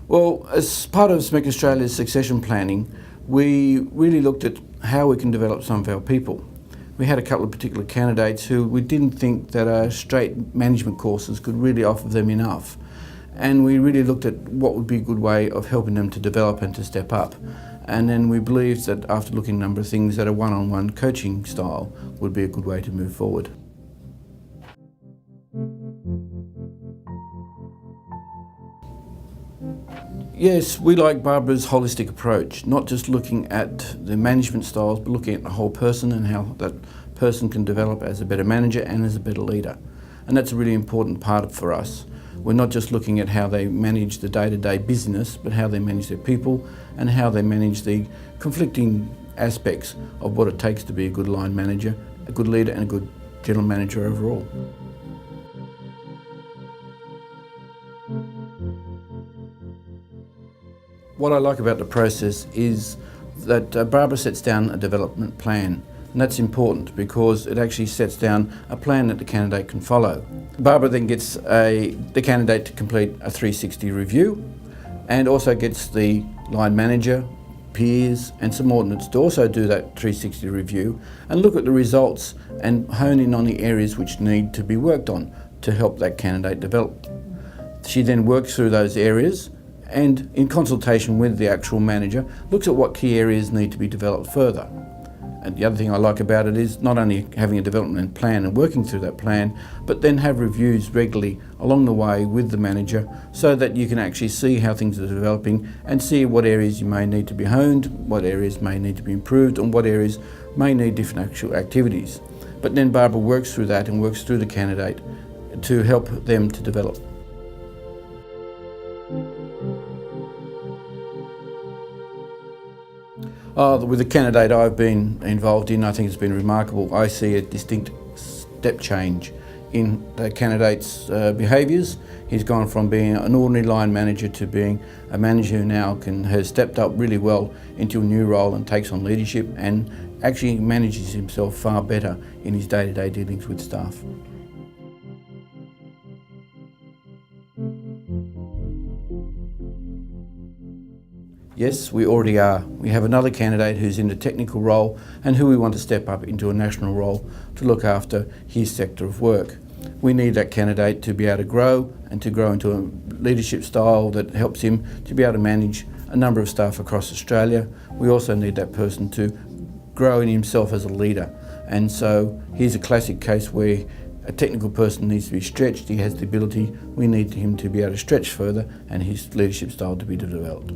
Well, as part of SMEC Australia's succession planning, we really looked at how we can develop some of our people. We had a couple of particular candidates who we didn't think that straight management courses could really offer them enough. And we really looked at what would be a good way of helping them to develop and to step up. And then we believed that after looking at a number of things, that a one-on-one coaching style would be a good way to move forward. Yes, we like Barbara's holistic approach, not just looking at the management styles, but looking at the whole person and how that person can develop as a better manager and as a better leader. And that's a really important part for us. We're not just looking at how they manage the day-to-day business, but how they manage their people and how they manage the conflicting aspects of what it takes to be a good line manager, a good leader and a good general manager overall. What I like about the process is that Barbara sets down a development plan, and that's important because it actually sets down a plan that the candidate can follow. Barbara then gets the candidate to complete a 360 review and also gets the line manager, peers and subordinates to also do that 360 review and look at the results and hone in on the areas which need to be worked on to help that candidate develop. She then works through those areas and in consultation with the actual manager, looks at what key areas need to be developed further. And the other thing I like about it is not only having a development plan and working through that plan, but then have reviews regularly along the way with the manager so that you can actually see how things are developing and see what areas you may need to be honed, what areas may need to be improved, and what areas may need different actual activities. But then Barbara works through that and works through the candidate to help them to develop. With the candidate I've been involved in, I think it's been remarkable. I see a distinct step change in the candidate's behaviours. He's gone from being an ordinary line manager to being a manager who now has stepped up really well into a new role and takes on leadership and actually manages himself far better in his day-to-day dealings with staff. Yes, we already are. We have another candidate who's in a technical role and who we want to step up into a national role to look after his sector of work. We need that candidate to be able to grow and to grow into a leadership style that helps him to be able to manage a number of staff across Australia. We also need that person to grow in himself as a leader. And so here's a classic case where a technical person needs to be stretched. He has the ability. We need him to be able to stretch further and his leadership style to be developed.